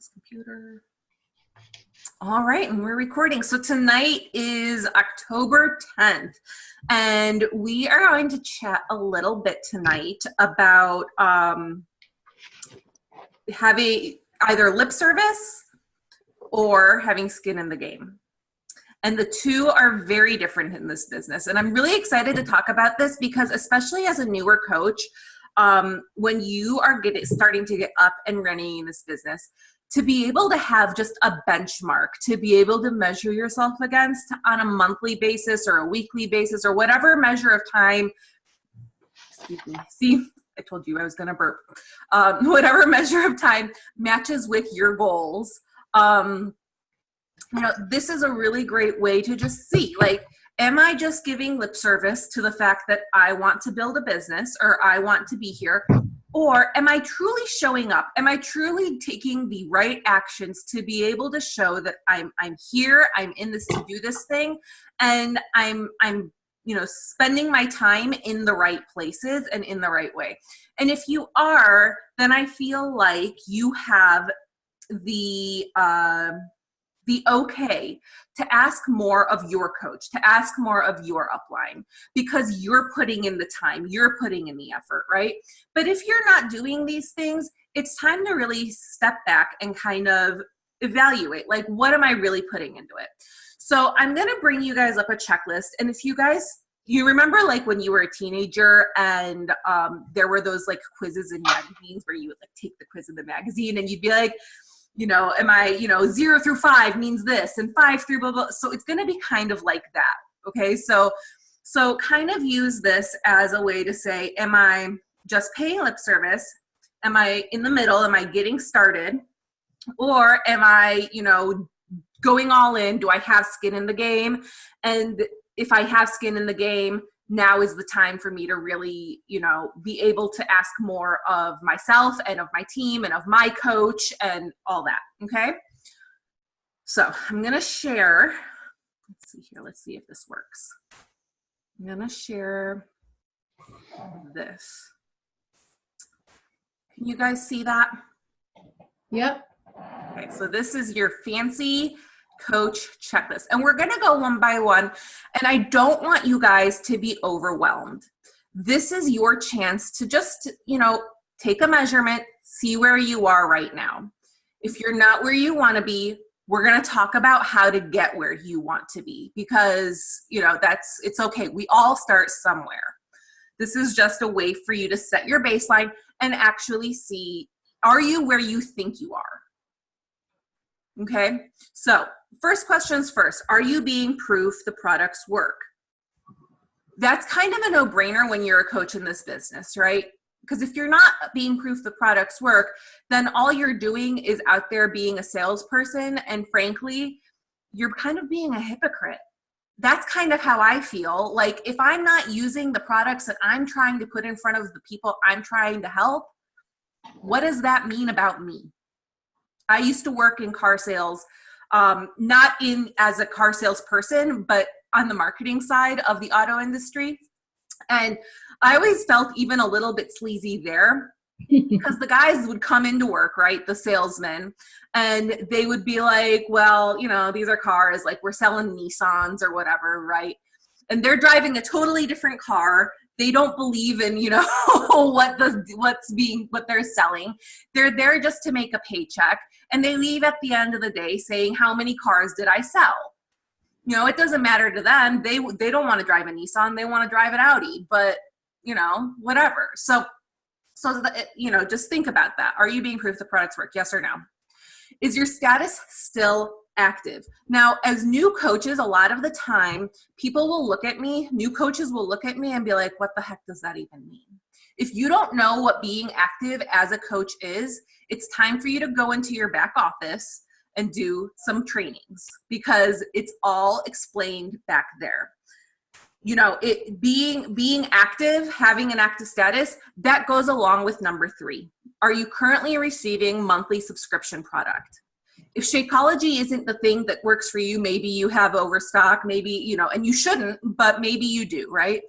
this computer. All right, and we're recording. So tonight is October 10th, and we are going to chat a little bit tonight about having either lip service or having skin in the game. And the two are very different in this business. And I'm really excited to talk about this because, especially as a newer coach, when you are starting to get up and running in this business, to be able to have just a benchmark, to be able to measure yourself against on a monthly basis or a weekly basis or whatever measure of time, excuse me, see, I told you I was gonna burp, whatever measure of time matches with your goals. You know, this is a really great way to just see, like, am I just giving lip service to the fact that I want to build a business or I want to be here? Or am I truly showing up? Am I truly taking the right actions to be able to show that I'm here, I'm in this to do this thing, and I'm you know, spending my time in the right places and in the right way? And if you are, then I feel like you have the okay to ask more of your coach, to ask more of your upline, because you're putting in the time, you're putting in the effort, right? But if you're not doing these things, it's time to really step back and kind of evaluate, like, what am I really putting into it? So I'm going to bring you guys up a checklist. And if you guys, you remember like when you were a teenager and there were those like quizzes in magazines where you would like take the quiz in the magazine and you'd be like, you know, am I, you know, 0 through 5 means this and 5 through blah, blah. So it's going to be kind of like that. Okay. So kind of use this as a way to say, am I just paying lip service? Am I in the middle? Am I getting started? Or am I, you know, going all in? Do I have skin in the game? And if I have skin in the game, now is the time for me to really, you know, be able to ask more of myself and of my team and of my coach and all that, okay? So I'm gonna share, let's see here, let's see if this works. I'm gonna share this. Can you guys see that? Yep. Okay, so this is your fancy coach checklist, and we're going to go one by one, and I don't want you guys to be overwhelmed. This is your chance to just, you know, take a measurement, see where you are right now. If you're not where you want to be, we're going to talk about how to get where you want to be, because, you know, it's okay. We all start somewhere. This is just a way for you to set your baseline and actually see, are you where you think you are? Okay, so first questions first. Are you being proof the products work? That's kind of a no-brainer when you're a coach in this business, right? Because if you're not being proof the products work, then all you're doing is out there being a salesperson, and frankly, you're kind of being a hypocrite. That's kind of how I feel. Like, if I'm not using the products that I'm trying to put in front of the people I'm trying to help, what does that mean about me? I used to work in car sales, not as a car salesperson, but on the marketing side of the auto industry. And I always felt even a little bit sleazy there because the guys would come into work, right, the salesmen, and they would be like, well, you know, these are cars, like we're selling Nissans or whatever, right? And they're driving a totally different car. They don't believe in, you know, what they're selling. They're there just to make a paycheck, and they leave at the end of the day saying, how many cars did I sell? You know, it doesn't matter to them. They don't want to drive a Nissan. They want to drive an Audi, but, you know, whatever. So you know, just think about that. Are you being proof the products work? Yes or no? Is your status still active? Now, as new coaches, a lot of the time, people will look at me, new coaches will look at me and be like, what the heck does that even mean? If you don't know what being active as a coach is, it's time for you to go into your back office and do some trainings, because it's all explained back there. You know, being active, having an active status, that goes along with number 3. Are you currently receiving monthly subscription product? If Shakeology isn't the thing that works for you, maybe you have overstock, maybe, you know, and you shouldn't, but maybe you do, right?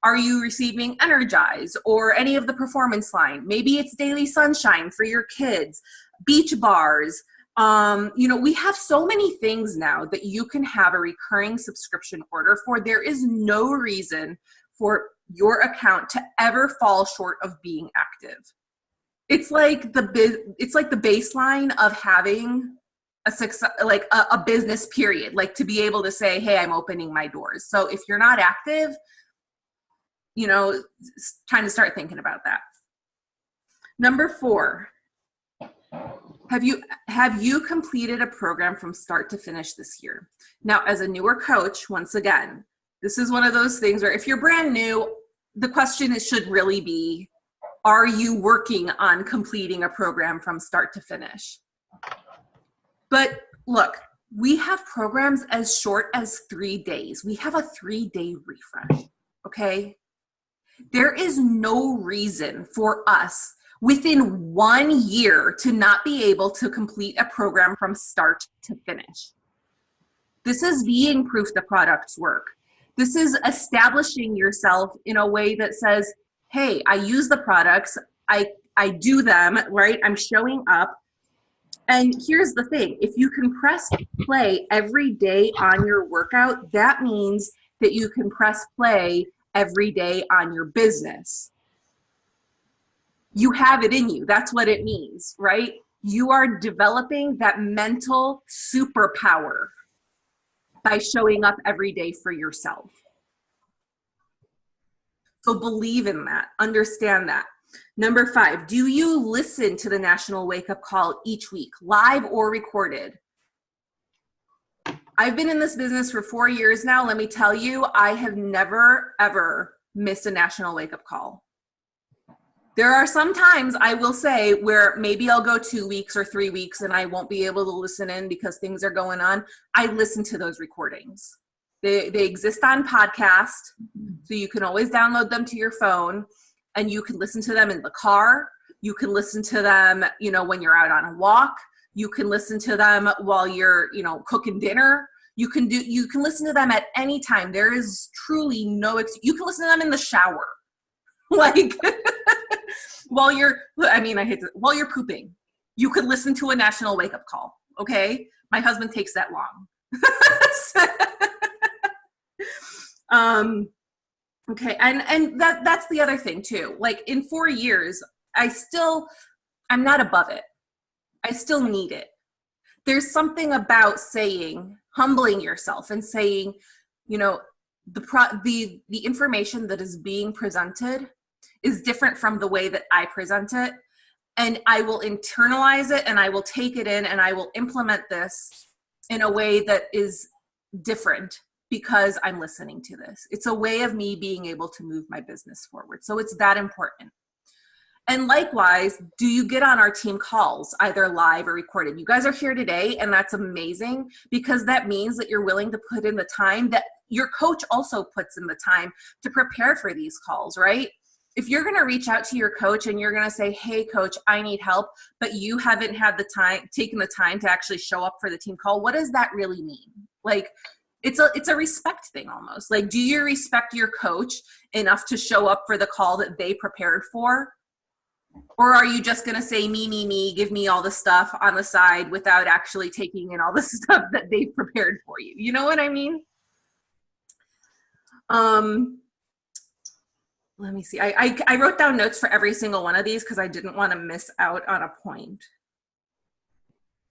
Are you receiving Energize or any of the performance line? Maybe it's Daily Sunshine for your kids, Beach Bars, We have so many things now that you can have a recurring subscription order for. There is no reason for your account to ever fall short of being active. It's like the baseline of having a success, like a business period, like to be able to say, hey, I'm opening my doors. So if you're not active, it's time to start thinking about that. Number 4, have you completed a program from start to finish this year? Now, as a newer coach, once again, this is one of those things where if you're brand new, the question should really be, are you working on completing a program from start to finish? But look, we have programs as short as 3 days. We have a 3-day refresh, okay? There is no reason for us within 1 year to not be able to complete a program from start to finish. This is being proof the products work. This is establishing yourself in a way that says, hey, I use the products, I do them, right? I'm showing up. And here's the thing, if you can press play every day on your workout, that means that you can press play every day on your business. You have it in you. That's what it means, right? You are developing that mental superpower by showing up every day for yourself. So believe in that, understand that. Number 5, do you listen to the National Wake Up Call each week, live or recorded? I've been in this business for 4 years now. Let me tell you, I have never, ever missed a National Wake Up Call. There are some times, I will say, where maybe I'll go 2 weeks or 3 weeks and I won't be able to listen in because things are going on. I listen to those recordings. They exist on podcast, so you can always download them to your phone, and you can listen to them in the car. You can listen to them, when you're out on a walk. You can listen to them while you're, cooking dinner. You can listen to them at any time. There is truly no you can listen to them in the shower. Like while you're pooping, you could listen to a National Wake Up Call. Okay. My husband takes that long. Okay. And that's the other thing too. Like in 4 years, I'm not above it. I still need it. There's something about humbling yourself and saying, the information that is being presented is different from the way that I present it. And I will internalize it and I will take it in and I will implement this in a way that is different because I'm listening to this. It's a way of me being able to move my business forward. So it's that important. And likewise, do you get on our team calls, either live or recorded? You guys are here today, and that's amazing because that means that you're willing to put in the time that your coach also puts in the time to prepare for these calls, right? If you're going to reach out to your coach and you're going to say, hey, coach, I need help, but you haven't had taken the time to actually show up for the team call, what does that really mean? Like, it's a respect thing almost. Like, do you respect your coach enough to show up for the call that they prepared for? Or are you just going to say, me, give me all the stuff on the side without actually taking in all the stuff that they've prepared for you? You know what I mean? Let me see. I wrote down notes for every single one of these because I didn't want to miss out on a point.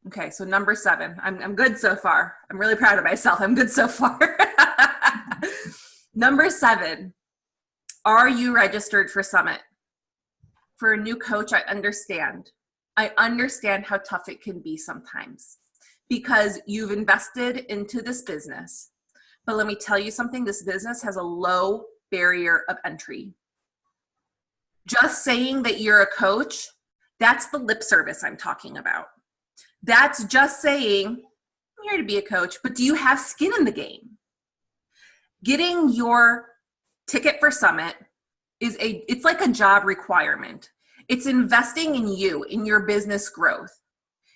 Okay, so number 7. I'm good so far. I'm really proud of myself. I'm good so far. Number 7, are you registered for Summit? For a new coach, I understand how tough it can be sometimes because you've invested into this business. But let me tell you something, this business has a low barrier of entry. Just saying that you're a coach, that's the lip service I'm talking about. That's just saying, I'm here to be a coach, but do you have skin in the game? Getting your ticket for Summit it's like a job requirement. It's investing in you, in your business growth.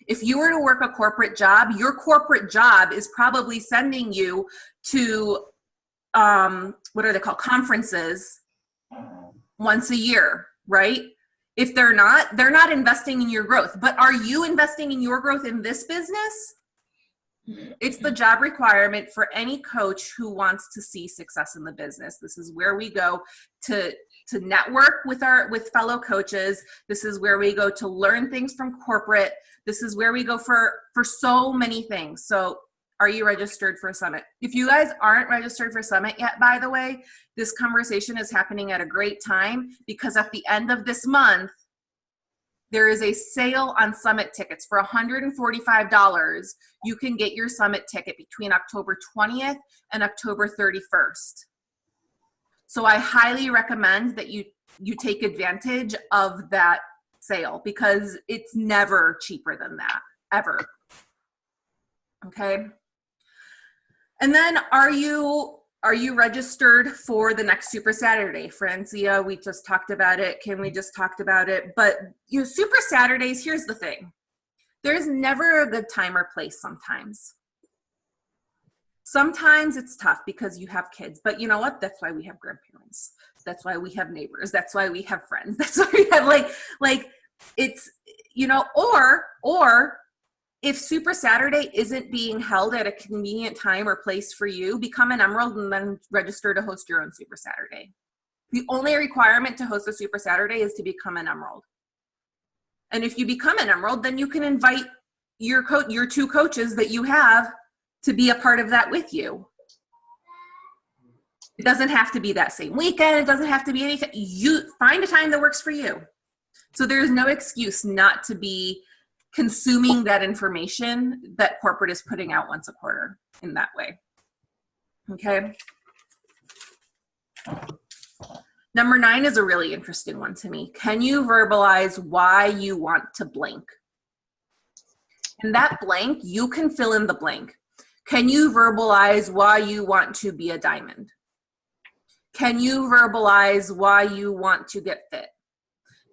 If you were to work a corporate job, your corporate job is probably sending you to, what are they called? Conferences once a year, right? If they're not investing in your growth. But are you investing in your growth in this business? It's the job requirement for any coach who wants to see success in the business. This is where we go to network with fellow coaches. This is where we go to learn things from corporate. This is where we go for so many things. So are you registered for Summit? If you guys aren't registered for Summit yet, by the way, this conversation is happening at a great time, because at the end of this month, there is a sale on Summit tickets for $145. You can get your Summit ticket between October 20th and October 31st. So I highly recommend that you take advantage of that sale, because it's never cheaper than that, ever. Okay. And then are you registered for the next Super Saturday? Francia, we just talked about it. Kim, we just talked about it. But Super Saturdays, here's the thing. There's never a good time or place sometimes. Sometimes it's tough because you have kids, but you know what? That's why we have grandparents. That's why we have neighbors. That's why we have friends. That's why we have like it's, or if Super Saturday isn't being held at a convenient time or place for you, become an Emerald and then register to host your own Super Saturday. The only requirement to host a Super Saturday is to become an Emerald. And if you become an Emerald, then you can invite your two coaches that you have to be a part of that with you. It doesn't have to be that same weekend. It doesn't have to be anything. You find a time that works for you. So there's no excuse not to be consuming that information that corporate is putting out once a quarter in that way. Okay. Number 9 is a really interesting one to me. Can you verbalize why you want to blank? And that blank, you can fill in the blank. Can you verbalize why you want to be a diamond? Can you verbalize why you want to get fit?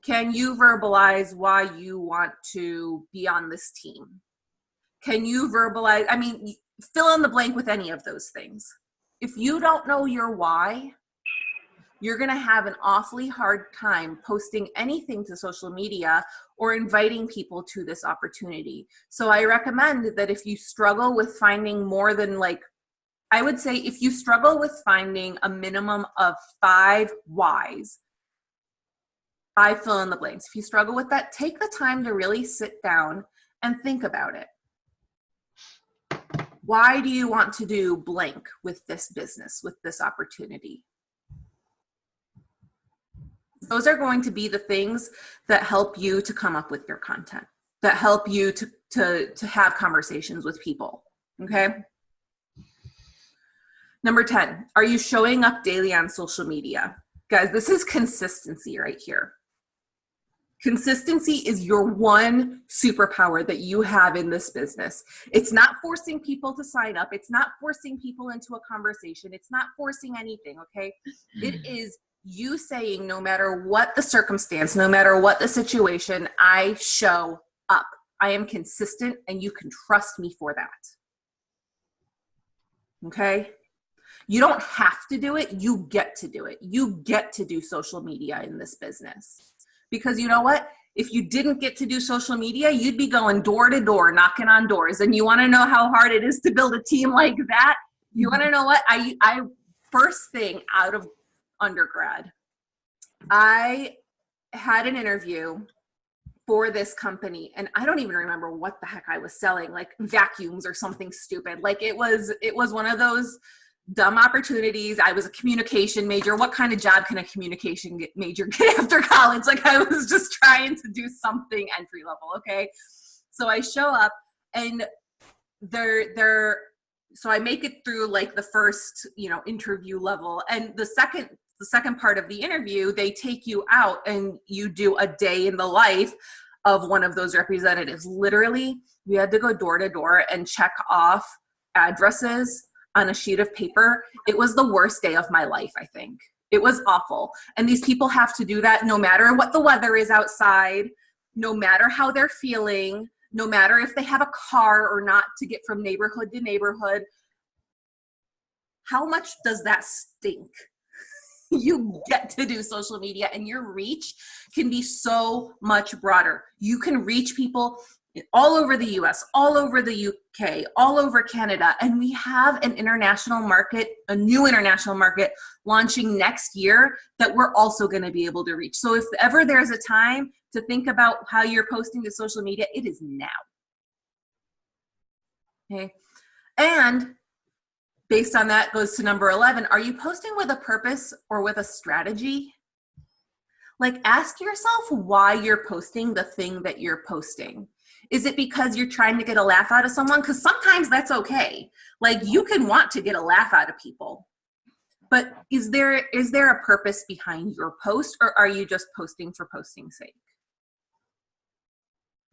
Can you verbalize why you want to be on this team? Can you verbalize, fill in the blank with any of those things. If you don't know your why, you're going to have an awfully hard time posting anything to social media or inviting people to this opportunity. So I recommend that if you struggle with finding more than I would say if you struggle with finding a minimum of 5 whys, 5 fill in the blanks. If you struggle with that, take the time to really sit down and think about it. Why do you want to do blank with this business, with this opportunity? Those are going to be the things that help you to come up with your content, that help you to have conversations with people, okay? Number 10, are you showing up daily on social media? Guys, this is consistency right here. Consistency is your one superpower that you have in this business. It's not forcing people to sign up. It's not forcing people into a conversation. It's not forcing anything, okay? It is you saying, no matter what the circumstance, no matter what the situation, I show up. I am consistent and you can trust me for that. Okay? You don't have to do it. You get to do it. You get to do social media in this business. Because you know what? If you didn't get to do social media, you'd be going door to door, knocking on doors. And you want to know how hard it is to build a team like that? You want to know what? I first thing out of undergrad, I had an interview for this company, and I don't even remember what the heck I was selling, like vacuums or something stupid. Like it was one of those dumb opportunities. I was a communication major. What kind of job can a communication major get after college? Like I was just trying to do something entry level. Okay. So I show up and so I make it through like the first, interview level. And the second part of the interview, they take you out and you do a day in the life of one of those representatives. Literally, we had to go door to door and check off addresses on a sheet of paper. It was the worst day of my life, I think. It was awful. And these people have to do that no matter what the weather is outside, no matter how they're feeling, no matter if they have a car or not to get from neighborhood to neighborhood. How much does that stink? You get to do social media, and your reach can be so much broader. You can reach people all over the US, all over the UK, all over Canada. And we have an international market, a new international market launching next year that we're also going to be able to reach. So if ever there's a time to think about how you're posting to social media, it is now. Okay. And based on that goes to number 11. Are you posting with a purpose or with a strategy? Like, ask yourself why you're posting the thing that you're posting. Is it because you're trying to get a laugh out of someone? Because sometimes that's okay. Like, you can want to get a laugh out of people. But is there a purpose behind your post, or are you just posting for posting's sake?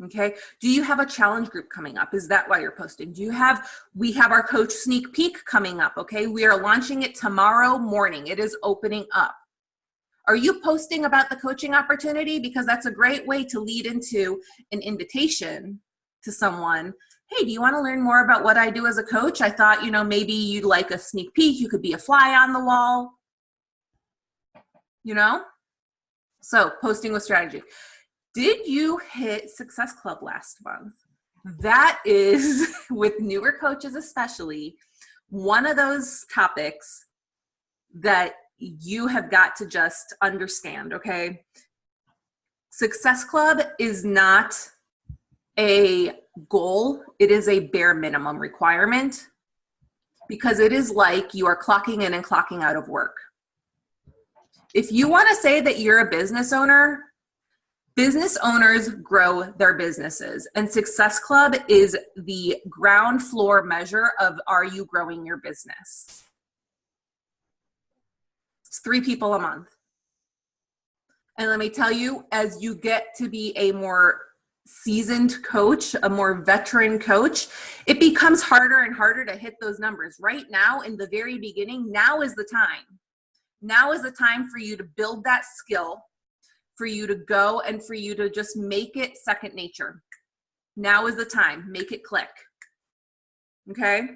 Okay. Do you have a challenge group coming up? Is that why you're posting? We have our coach sneak peek coming up. Okay. We are launching it tomorrow morning. It is opening up. Are you posting about the coaching opportunity? Because that's a great way to lead into an invitation to someone. Hey, do you want to learn more about what I do as a coach? I thought, maybe you'd like a sneak peek. You could be a fly on the wall, So posting with strategy. Did you hit Success Club last month? That is, with newer coaches especially, one of those topics that you have got to just understand, okay? Success Club is not a goal. It is a bare minimum requirement, because it is like you are clocking in and clocking out of work. If you want to say that you're a business owner, business owners grow their businesses, and Success Club is the ground floor measure of, are you growing your business? It's 3 people a month. And let me tell you, as you get to be a more seasoned coach, a more veteran coach, it becomes harder and harder to hit those numbers. Right now, in the very beginning, now is the time. Now is the time for you to build that skill, for you to go and for you to just make it second nature. Now is the time. Make it click. Okay?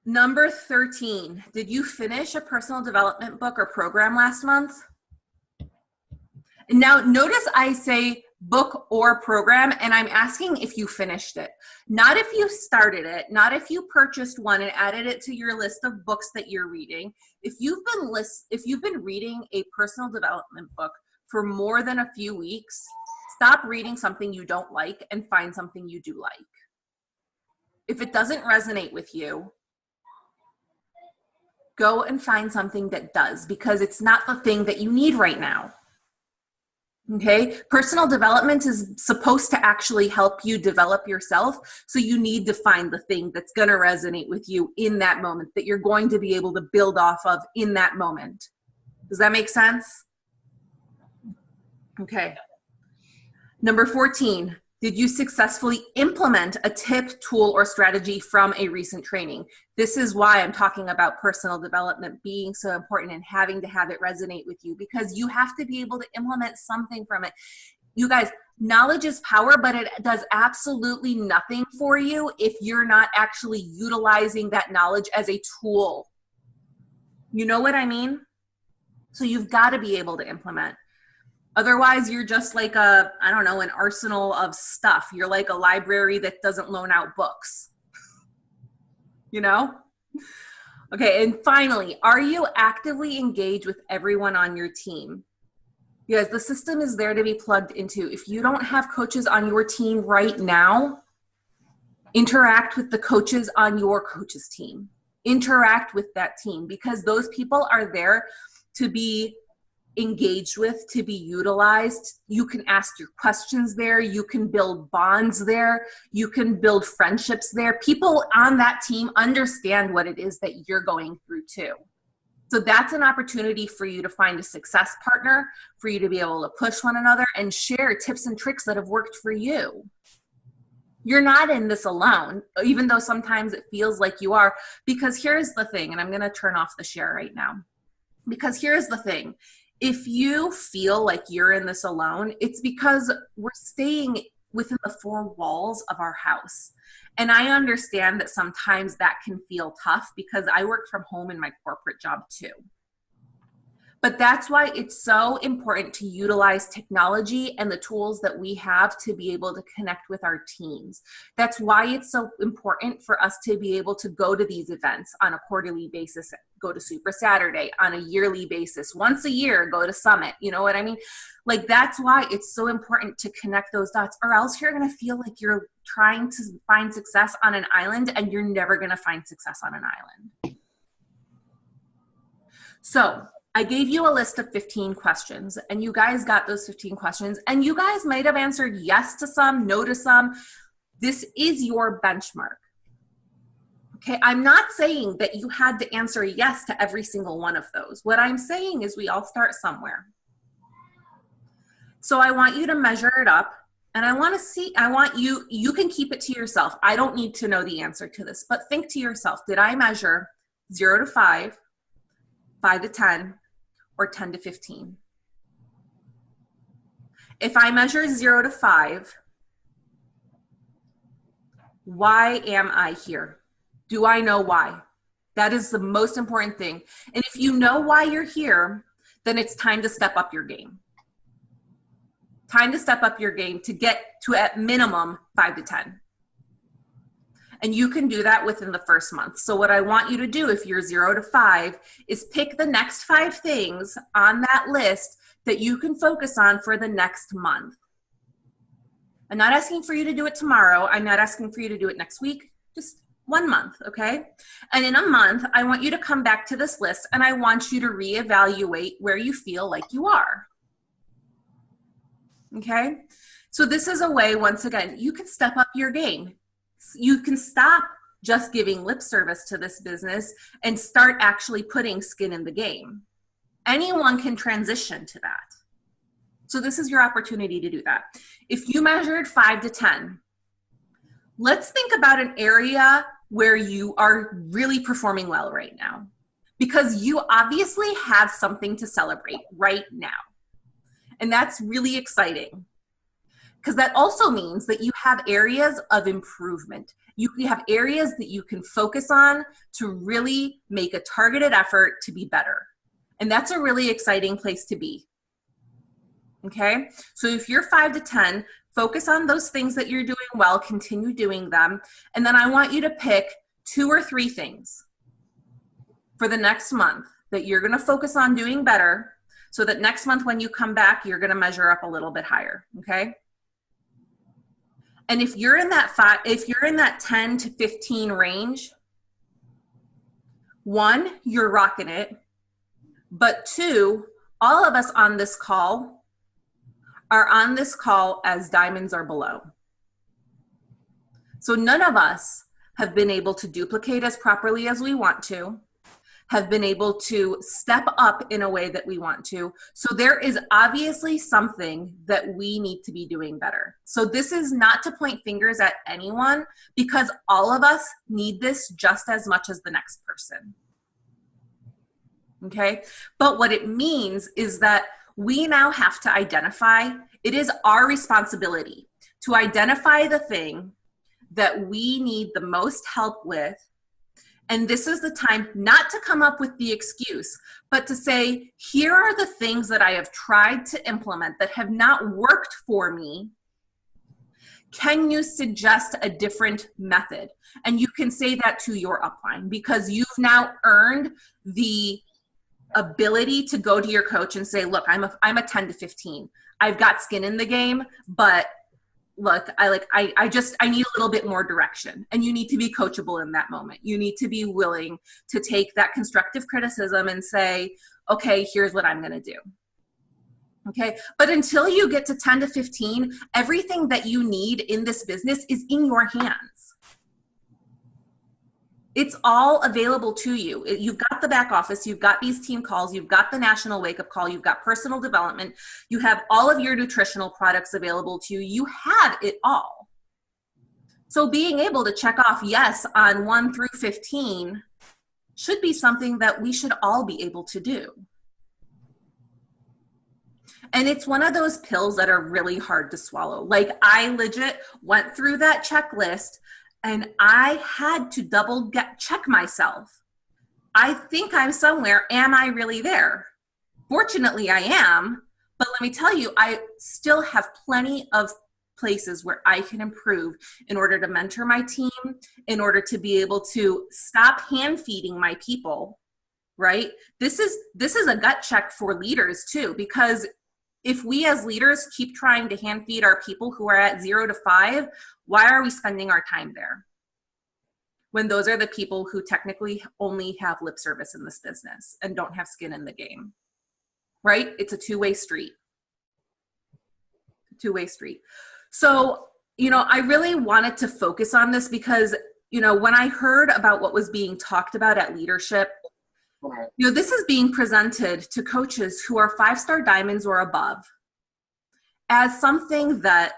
Number 13, did you finish a personal development book or program last month? Now, notice I say book or program, and I'm asking if you finished it. Not if you started it, not if you purchased one and added it to your list of books that you're reading. If you've been reading a personal development book for more than a few weeks, stop reading something you don't like and find something you do like. If it doesn't resonate with you, go and find something that does, because it's not the thing that you need right now. Okay, personal development is supposed to actually help you develop yourself. So you need to find the thing that's going to resonate with you in that moment, that you're going to be able to build off of in that moment. Does that make sense? Okay. Number 14, did you successfully implement a tip, tool, or strategy from a recent training? This is why I'm talking about personal development being so important and having to have it resonate with you, because you have to be able to implement something from it. You guys, knowledge is power, but it does absolutely nothing for you if you're not actually utilizing that knowledge as a tool. You know what I mean? So you've got to be able to implement. Otherwise, you're just like an arsenal of stuff. You're like a library that doesn't loan out books. Okay, and finally, are you actively engaged with everyone on your team? Because the system is there to be plugged into. If you don't have coaches on your team right now, interact with the coaches on your coaches team. Interact with that team, because those people are there to be engaged with, to be utilized. You can ask your questions there. You can build bonds there. You can build friendships there. People on that team understand what it is that you're going through too. So that's an opportunity for you to find a success partner, for you to be able to push one another and share tips and tricks that have worked for you. You're not in this alone, even though sometimes it feels like you are, because here's the thing, and I'm going to turn off the share right now, because here's the thing. If you feel like you're in this alone, it's because we're within the four walls of our house. And I understand that sometimes that can feel tough because I work from home in my corporate job too. But that's why it's so important to utilize technology and the tools that we have to be able to connect with our teams. That's why it's so important for us to be able to go to these events on a quarterly basis, go to Super Saturday on a yearly basis, once a year, go to Summit. You know what I mean? Like, that's why it's so important to connect those dots, or else you're going to feel like you're trying to find success on an island and you're never going to find success on an island. So I gave you a list of 15 questions, and you guys got those 15 questions, and you guys might have answered yes to some, no to some. This is your benchmark. Okay, I'm not saying that you had to answer yes to every single one of those. What I'm saying is we all start somewhere. So I want you to measure it up, and you can keep it to yourself. I don't need to know the answer to this, but think to yourself, did I measure 0 to 5, 5 to 10, or 10 to 15? If I measure 0 to 5, why am I here? Do I know why? That is the most important thing. And if you know why you're here, then it's time to step up your game. Time to step up your game to get to at minimum 5 to 10. And you can do that within the first month. So what I want you to do if you're 0 to 5 is pick the next 5 things on that list that you can focus on for the next month. I'm not asking for you to do it tomorrow. I'm not asking for you to do it next week. Just 1 month, okay? And in a month, I want you to come back to this list and I want you to reevaluate where you feel like you are. Okay? So this is a way, once again, you can step up your game. You can stop just giving lip service to this business and start actually putting skin in the game. Anyone can transition to that. So this is your opportunity to do that. If you measured 5 to 10, let's think about an area where you are really performing well right now, because you obviously have something to celebrate right now. And that's really exciting, because that also means that you have areas of improvement. You have areas that you can focus on to really make a targeted effort to be better. And that's a really exciting place to be. Okay? So if you're 5 to 10, focus on those things that you're doing well, continue doing them. And then I want you to pick 2 or 3 things for the next month that you're going to focus on doing better, so that next month when you come back, you're going to measure up a little bit higher. Okay? And if you're in that 10 to 15 range, 1, you're rocking it. But 2, all of us on this call are on this call as diamonds are below. So none of us have been able to duplicate as properly as we want to, have been able to step up in a way that we want to. So there is obviously something that we need to be doing better. So this is not to point fingers at anyone, because all of us need this just as much as the next person. Okay? But what it means is that we now have to identify, it is our responsibility to identify the thing that we need the most help with. And this is the time not to come up with the excuse, but to say, here are the things that I have tried to implement that have not worked for me. Can you suggest a different method? And you can say that to your upline, because you've now earned the ability to go to your coach and say, look, I'm a 10 to 15. I've got skin in the game, but look, I need a little bit more direction. And you need to be coachable in that moment. You need to be willing to take that constructive criticism and say, okay, here's what I'm going to do. Okay. But until you get to 10 to 15, everything that you need in this business is in your hands. It's all available to you. You've got the back office, you've got these team calls, you've got the national wake-up call, you've got personal development, you have all of your nutritional products available to you. You have it all. So being able to check off yes on 1 through 15 should be something that we should all be able to do. And it's one of those pills that are really hard to swallow. Like I legit went through that checklist and I had to check myself. I think I'm somewhere. Am I really there? Fortunately, I am. But let me tell you, I still have plenty of places where I can improve in order to mentor my team, in order to be able to stop hand feeding my people, right? This is a gut check for leaders too, because if we as leaders keep trying to hand feed our people who are at 0 to 5, why are we spending our time there? When those are the people who technically only have lip service in this business and don't have skin in the game, right? It's a two-way street. So, I really wanted to focus on this because, when I heard about what was being talked about at leadership, this is being presented to coaches who are 5-star diamonds or above as something that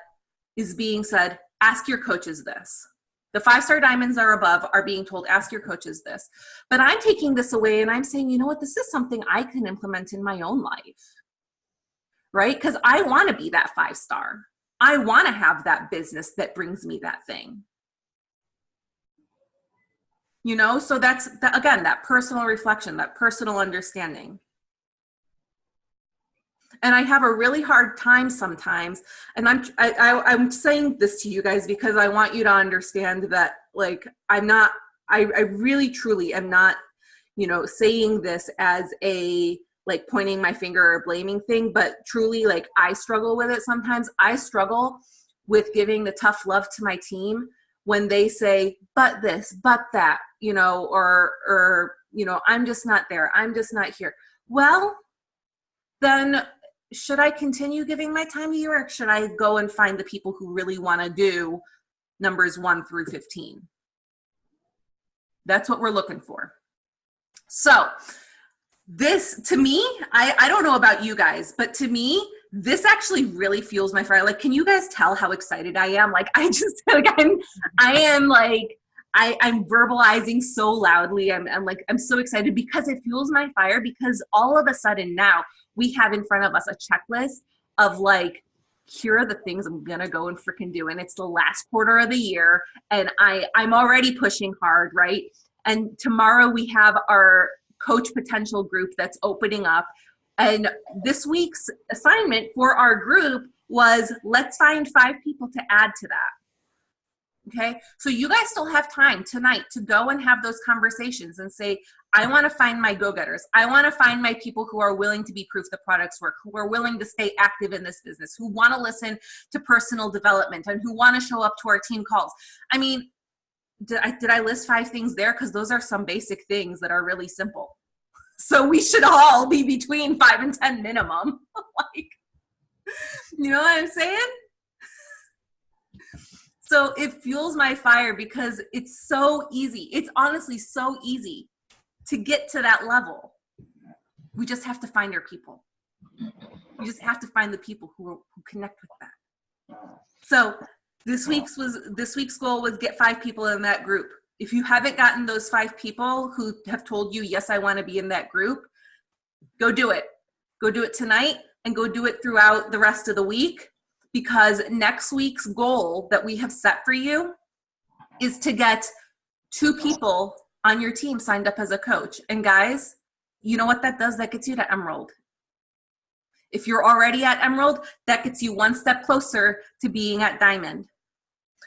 is being said, ask your coaches this. The 5-star diamonds are above are being told, ask your coaches this. But I'm taking this away and I'm saying, you know what, this is something I can implement in my own life, right? Because I want to be that 5-star. I want to have that business that brings me that thing. So that's, again, that personal reflection, that personal understanding. And I have a really hard time sometimes, and I'm saying this to you guys because I want you to understand that, like, I really truly am not, saying this as a, like, pointing my finger or blaming thing, but truly, like, I struggle with it sometimes. I struggle with giving the tough love to my team when they say, but this, but that, or I'm just not there. I'm just not here. Well, then should I continue giving my time to you, or should I go and find the people who really want to do numbers 1 through 15? That's what we're looking for. So this, to me, I don't know about you guys, but to me, this actually really fuels my fire. Like, can you guys tell how excited I am? Like, I'm verbalizing so loudly. I'm so excited because it fuels my fire, because all of a sudden now we have in front of us a checklist of, like, here are the things I'm going to go and freaking do. And it's the last quarter of the year and I'm already pushing hard, right? And tomorrow we have our coach potential group that's opening up. And this week's assignment for our group was, let's find 5 people to add to that. Okay, so you guys still have time tonight to go and have those conversations and say, I want to find my go-getters. I want to find my people who are willing to be proof the products work, who are willing to stay active in this business, who want to listen to personal development, and who want to show up to our team calls. I mean, did I list 5 things there? Because those are some basic things that are really simple. So we should all be between 5 and 10 minimum. Like, you know what I'm saying? So it fuels my fire because it's so easy. It's honestly so easy to get to that level. We just have to find our people. We just have to find the people who connect with that. So this week's goal was get 5 people in that group. If you haven't gotten those 5 people who have told you, yes, I want to be in that group, go do it. Go do it tonight and go do it throughout the rest of the week. Because next week's goal that we have set for you is to get 2 people on your team signed up as a coach. And guys, you know what that does? That gets you to Emerald. If you're already at Emerald, that gets you 1 step closer to being at Diamond.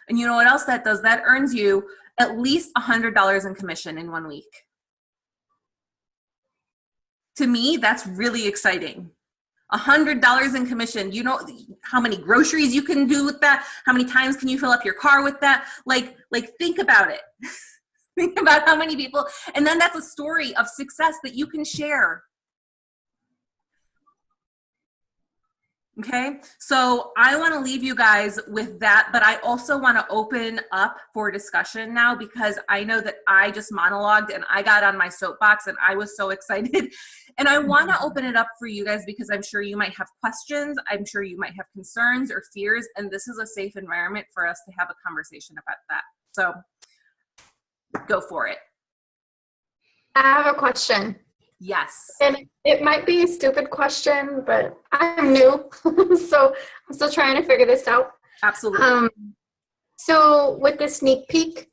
And you know what else that does? That earns you at least $100 in commission in 1 week. To me, that's really exciting. $100 in commission. You know how many groceries you can do with that? How many times can you fill up your car with that? Like think about it. Think about how many people, and then that's a story of success that you can share. Okay, so I want to leave you guys with that, but I also want to open up for discussion now, because I know that I just monologued and I got on my soapbox and I was so excited. And I want to open it up for you guys because I'm sure you might have questions. I'm sure you might have concerns or fears, and this is a safe environment for us to have a conversation about that. So go for it. I have a question. Yes. And it might be a stupid question, but I'm new, so I'm still trying to figure this out. Absolutely. So with the sneak peek,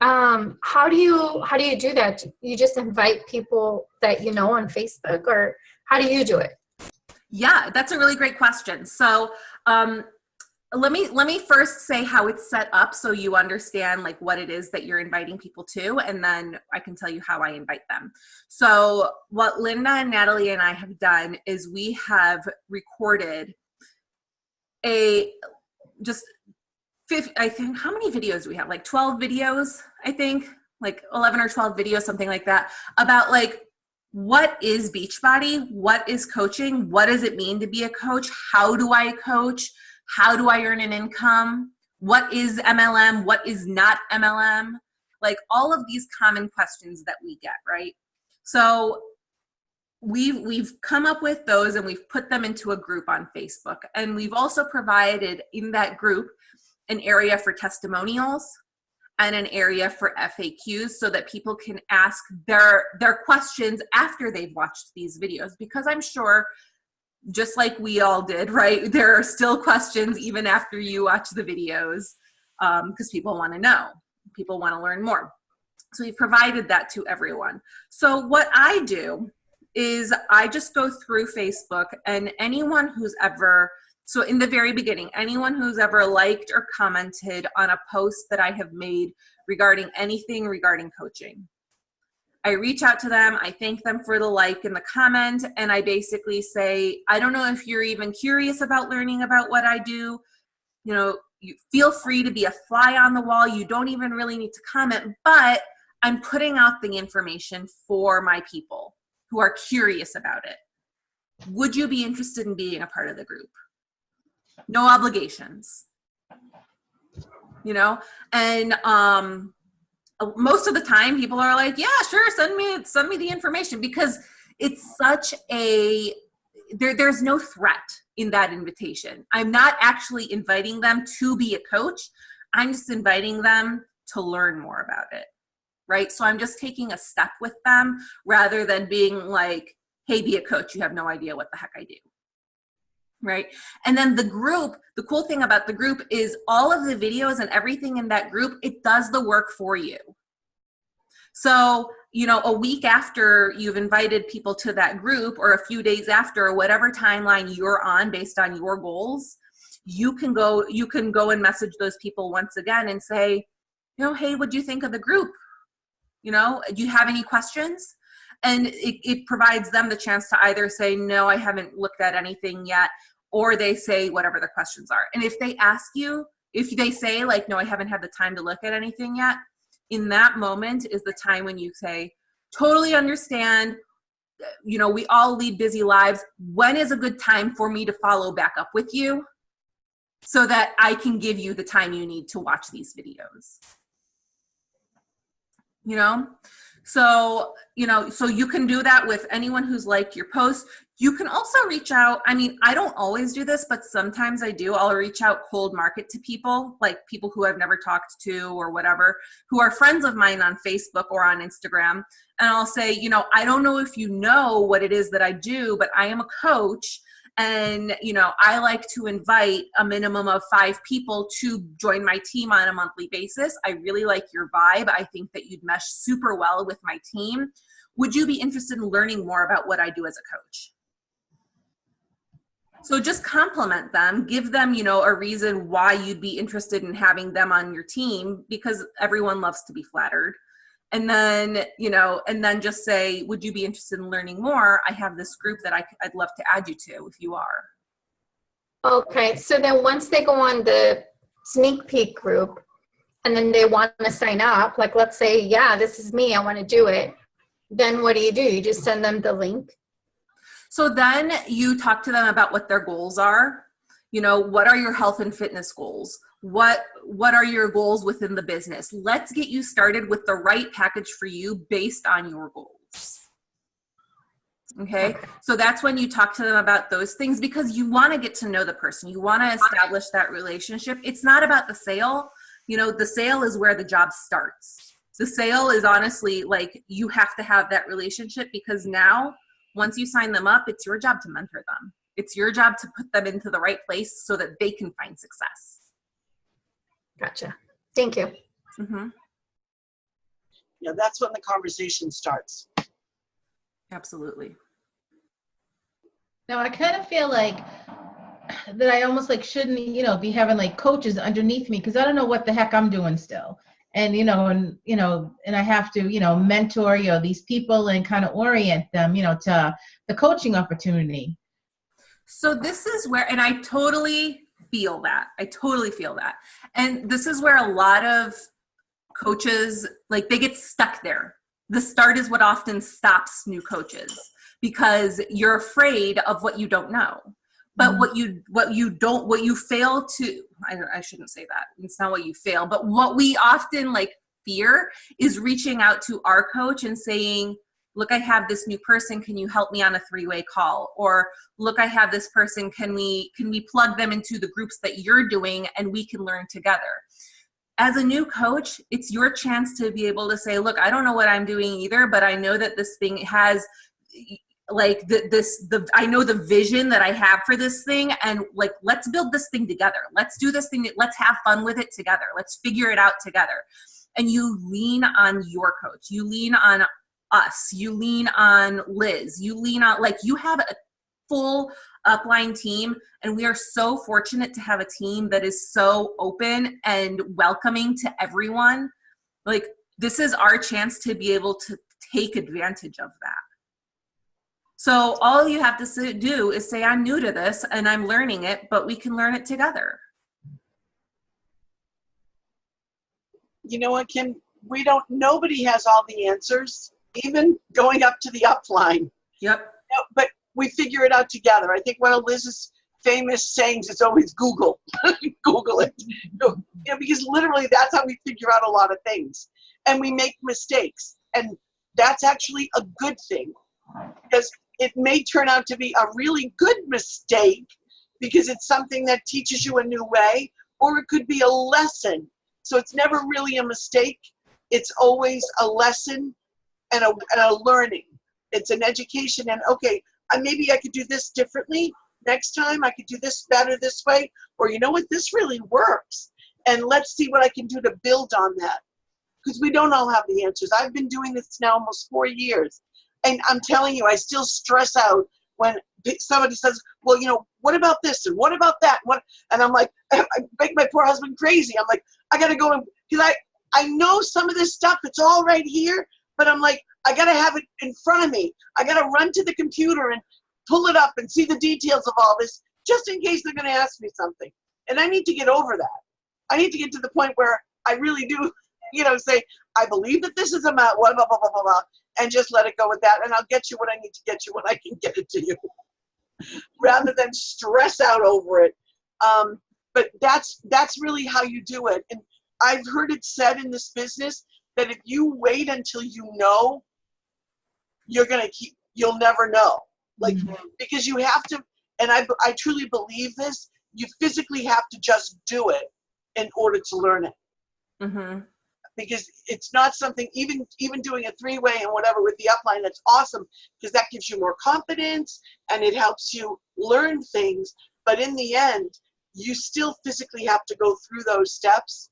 how do you do that? You just invite people that you know on Facebook, or how do you do it? Yeah, that's a really great question. So let me first say how it's set up so you understand like what it is that you're inviting people to, and then I can tell you how I invite them. So what Linda and Natalie and I have done is we have recorded I think, how many videos do we have? Like 12 videos, I think, like 11 or 12 videos, something like that, about like, what is Beachbody? What is coaching? What does it mean to be a coach? How do I coach? How do I earn an income? What is MLM? What is not MLM? Like all of these common questions that we get, right? So we've come up with those and we've put them into a group on Facebook. And we've also provided in that group an area for testimonials and an area for FAQs so that people can ask their questions after they've watched these videos. Because I'm sure, just like we all did, right, there are still questions even after you watch the videos, because people want to know, people want to learn more. So we've provided that to everyone. So what I do is I just go through Facebook, and anyone who's ever, so in the very beginning, anyone who's ever liked or commented on a post that I have made regarding anything regarding coaching, I reach out to them, I thank them for the like and the comment, and I basically say, I don't know if you're even curious about learning about what I do. You know, you feel free to be a fly on the wall. You don't even really need to comment, but I'm putting out the information for my people who are curious about it. Would you be interested in being a part of the group? No obligations, you know? And most of the time people are like, yeah, sure, send me the information, because it's such a, there's no threat in that invitation. I'm not actually inviting them to be a coach. I'm just inviting them to learn more about it, right? So I'm just taking a step with them rather than being like, hey, be a coach. You have no idea what the heck I do, right? And then the group, the cool thing about the group is all of the videos and everything in that group, it does the work for you. So, you know, a week after you've invited people to that group, or a few days after, whatever timeline you're on based on your goals, you can go and message those people once again and say, you know, hey, what do you think of the group? You know, do you have any questions? And it provides them the chance to either say, no, I haven't looked at anything yet, or they say whatever the questions are. And if they ask you, if they say like, no, I haven't had the time to look at anything yet, in that moment is the time when you say, totally understand, you know, we all lead busy lives. When is a good time for me to follow back up with you so that I can give you the time you need to watch these videos? You know? So, you know, so you can do that with anyone who's liked your post. You can also reach out. I mean, I don't always do this, but sometimes I do. I'll reach out cold market to people, like people who I've never talked to or whatever, who are friends of mine on Facebook or on Instagram. And I'll say, you know, I don't know if you know what it is that I do, but I am a coach. And, you know, I like to invite a minimum of 5 people to join my team on a monthly basis. I really like your vibe. I think that you'd mesh super well with my team. Would you be interested in learning more about what I do as a coach? So just compliment them, give them, you know, a reason why you'd be interested in having them on your team, because everyone loves to be flattered. And then, you know, and then just say, would you be interested in learning more? I have this group that I'd love to add you to if you are. Okay, so then once they go on the sneak peek group and then they want to sign up, like let's say, yeah, this is me, I want to do it. Then what do? You just send them the link? So then you talk to them about what their goals are. You know, what are your health and fitness goals? What are your goals within the business? Let's get you started with the right package for you based on your goals. Okay. So that's when you talk to them about those things, because you want to get to know the person. You want to establish that relationship. It's not about the sale. You know, the sale is where the job starts. The sale is honestly like, you have to have that relationship, because now once you sign them up, it's your job to mentor them. It's your job to put them into the right place so that they can find success. Gotcha. Thank you. Mm-hmm. Yeah, that's when the conversation starts. Absolutely. Now I kind of feel like that I almost like shouldn't, be having like coaches underneath me, because I don't know what the heck I'm doing still. And, and I have to, mentor, these people and kind of orient them, to the coaching opportunity. So this is where, and I totally feel that. And this is where a lot of coaches, like, they get stuck there. The start is what often stops new coaches, because you're afraid of what you don't know. But what you fail to, I shouldn't say that. It's not what you fail, but what we often like fear is reaching out to our coach and saying, look, I have this new person. Can you help me on a 3-way call? Or look, I have this person. Can we plug them into the groups that you're doing and we can learn together? As a new coach, it's your chance to be able to say, look, I don't know what I'm doing either, but I know that this thing has like I know the vision that I have for this thing, and like, let's build this thing together. Let's do this thing. Let's have fun with it together. Let's figure it out together. And you lean on your coach. You lean on us. You lean on Liz. You lean on, like, you have a full upline team, and we are so fortunate to have a team that is so open and welcoming to everyone. Like, this is our chance to be able to take advantage of that. So all you have to do is say, I'm new to this and I'm learning it, but we can learn it together. You know what, Kim? Nobody has all the answers, even going up to the upline. Yep. No, but we figure it out together. I think one of Liz's famous sayings is always Google. Google it. Because literally that's how we figure out a lot of things. And we make mistakes. And that's actually a good thing, because it may turn out to be a really good mistake because it's something that teaches you a new way, or it could be a lesson. So it's never really a mistake. It's always a lesson and a learning. It's an education, and okay, maybe I could do this differently next time. I could do this better this way, or you know what, this really works. And let's see what I can do to build on that, because we don't all have the answers. I've been doing this now almost 4 years. And I'm telling you, I still stress out when somebody says, well, what about this? And what about that? And I'm like, I make my poor husband crazy. I'm like, I got to go, because I know some of this stuff, it's all right here, but I'm like, I got to have it in front of me. I got to run to the computer and pull it up and see the details of all this, just in case they're going to ask me something. And I need to get over that. I need to get to the point where I really do, say, I believe that this is about blah, blah, blah, blah, blah, blah, and just let it go with that. And I'll get you what I need to get you when I can get it to you, rather than stress out over it. But that's really how you do it. And I've heard it said in this business that if you wait until you know, you'll never know. Like, because you have to, and I truly believe this, you physically have to just do it in order to learn it. Mm-hmm. Because it's not something, even doing a 3-way and whatever with the upline, that's awesome, because that gives you more confidence and it helps you learn things. But in the end, you still physically have to go through those steps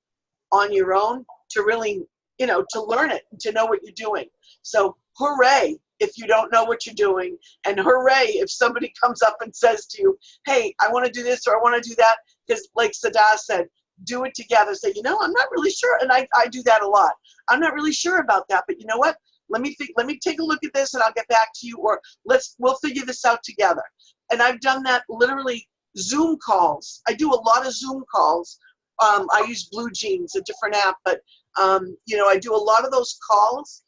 on your own to really, to learn it, to know what you're doing. So hooray if you don't know what you're doing, and hooray if somebody comes up and says to you, hey, I want to do this or I want to do that. Because like Seda said, do it together. Say, I'm not really sure. And I do that a lot. I'm not really sure about that, but you know what? Let me take a look at this and I'll get back to you, or we'll figure this out together. And I've done that literally. Zoom calls. I do a lot of Zoom calls. I use Blue Jeans, a different app, but I do a lot of those calls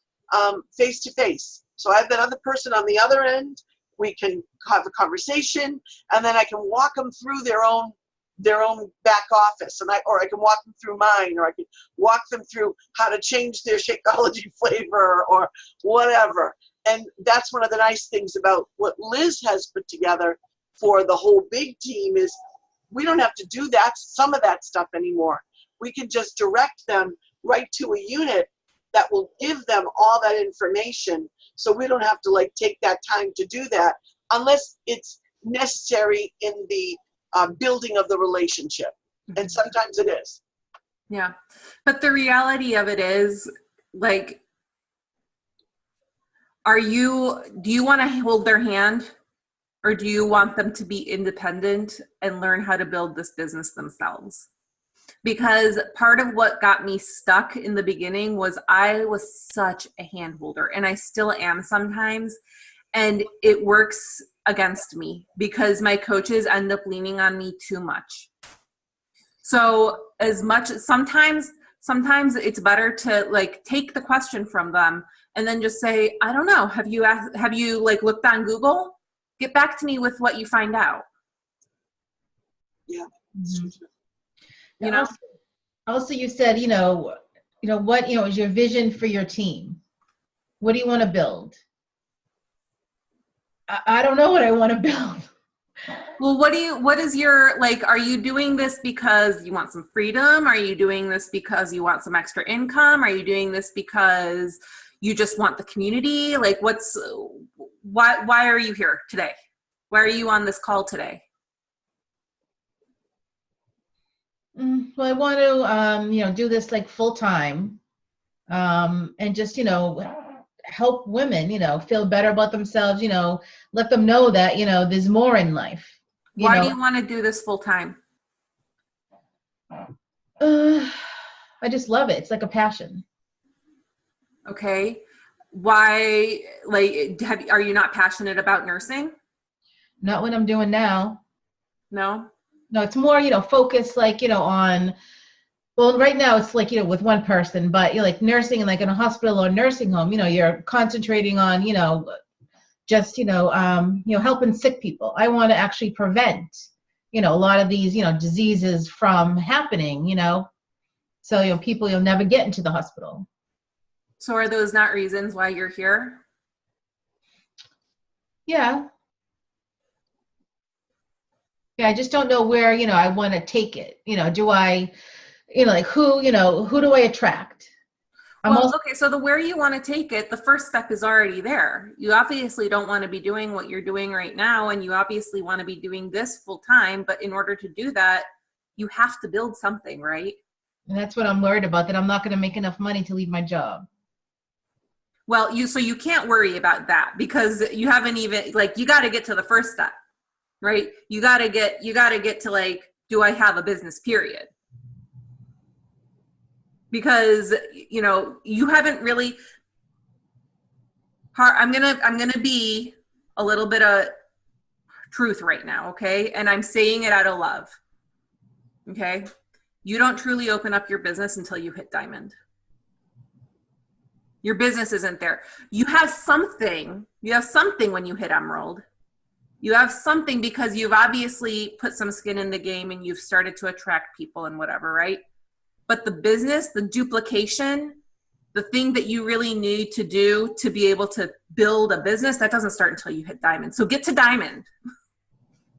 face to face. So I have that other person on the other end. We can have a conversation, and then I can walk them through their own back office, or I can walk them through mine, or I can walk them through how to change their Shakeology flavor or whatever. And that's one of the nice things about what Liz has put together for the whole big team is we don't have to do some of that stuff anymore. We can just direct them right to a unit that will give them all that information, so we don't have to like take that time to do that unless it's necessary in the building of the relationship. And sometimes it is. Yeah. But the reality of it is, like, do you want to hold their hand, or do you want them to be independent and learn how to build this business themselves? Because part of what got me stuck in the beginning was I was such a hand holder, and I still am sometimes. And it works against me because my coaches end up leaning on me too much. So sometimes it's better to like take the question from them and then just say, I don't know. Have you like looked on Google? Get back to me with what you find out. Yeah. Mm-hmm. You know? Also you said, what, is your vision for your team? What do you want to build? I don't know what I want to build. Well, what is your, like, are you doing this because you want some freedom? Are you doing this because you want some extra income? Are you doing this because you just want the community? Like, why are you here today? Why are you on this call today? Well, I want to, do this like full time, and just, help women, feel better about themselves, let them know that, there's more in life. Why do you want to do this full time? I just love it. It's like a passion. Okay. Why, like, are you not passionate about nursing? Not what I'm doing now. No? No, it's more, focused like, on, well, right now it's like, with one person, but you're like nursing and like in a hospital or nursing home, you're concentrating on, just, helping sick people. I want to actually prevent, a lot of these, diseases from happening, so, people, you'll never get into the hospital. So are those not reasons why you're here? Yeah. Yeah, I just don't know where, I want to take it. Do I, like who do I attract? Okay, so where you want to take it, the first step is already there. You obviously don't want to be doing what you're doing right now, and you obviously want to be doing this full time, but in order to do that, you have to build something, right? And that's what I'm worried about, that I'm not going to make enough money to leave my job. Well, so you can't worry about that because you haven't even, like, you got to get to the first step, right? You got to get to like, do I have a business, period? Because, you haven't really, I'm going to be a little bit of truth right now. Okay. And I'm saying it out of love. Okay. You don't truly open up your business until you hit diamond. Your business isn't there. You have something when you hit emerald. You have something because you've obviously put some skin in the game and you've started to attract people and whatever, right? But the business, the duplication, the thing that you really need to do to be able to build a business, that doesn't start until you hit diamond. So get to diamond.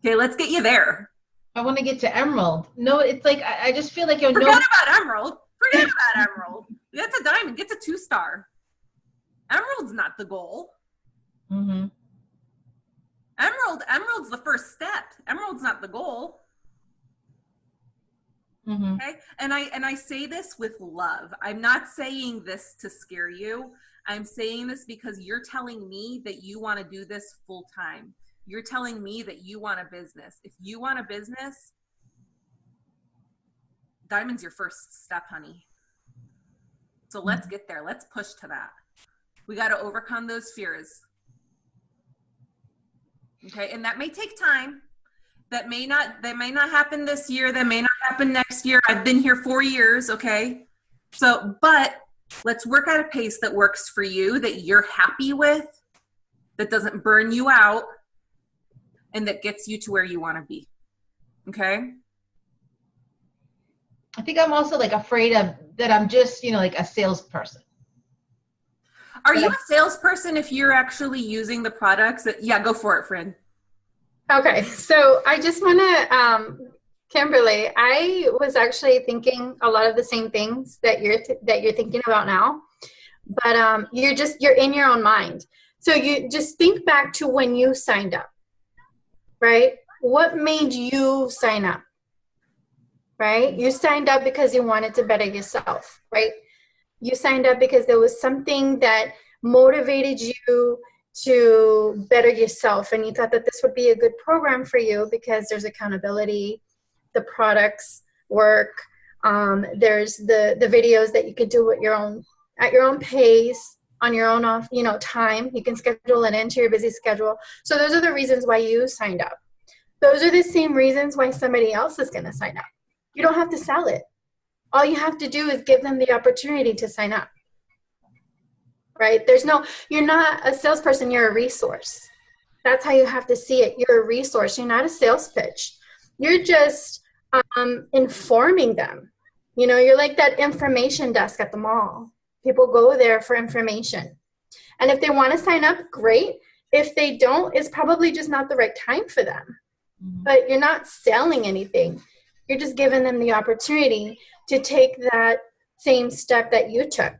Okay, let's get you there. I want to get to emerald. No, it's like, I just feel like Forget about emerald. Forget about emerald. Get to diamond. Get to 2-star. Emerald's not the goal. Mm-hmm. Emerald's the first step. Emerald's not the goal. Mm-hmm. Okay. And I say this with love. I'm not saying this to scare you. I'm saying this because you're telling me that you want to do this full time. You're telling me that you want a business. If you want a business, diamond's your first step, honey. So let's get there. Let's push to that. We got to overcome those fears. Okay. And that may take time. That may not happen this year. That may not happen next year. I've been here 4 years. Okay. So, but let's work at a pace that works for you, that you're happy with, that doesn't burn you out, and that gets you to where you want to be. Okay. I think I'm also like afraid of that I'm just, like a salesperson. Are you a salesperson if you're actually using the products? Yeah, go for it, friend. Okay, so I just want to, Kimberly, I was actually thinking a lot of the same things that you're thinking about now. But you're in your own mind. So you just think back to when you signed up, right? What made you sign up, right? You signed up because you wanted to better yourself, right? You signed up because there was something that motivated you to better yourself, and you thought that this would be a good program for you because there's accountability, the products work, there's the videos that you could do at your own pace, on your own time. You can schedule it into your busy schedule. So those are the reasons why you signed up. Those are the same reasons why somebody else is going to sign up. You don't have to sell it. All you have to do is give them the opportunity to sign up, right? You're not a salesperson, you're a resource. That's how you have to see it. You're a resource. You're not a sales pitch. You're just informing them. You're like that information desk at the mall. People go there for information. And if they want to sign up, great. If they don't, it's probably just not the right time for them. Mm-hmm. But you're not selling anything. You're just giving them the opportunity to take that same step that you took.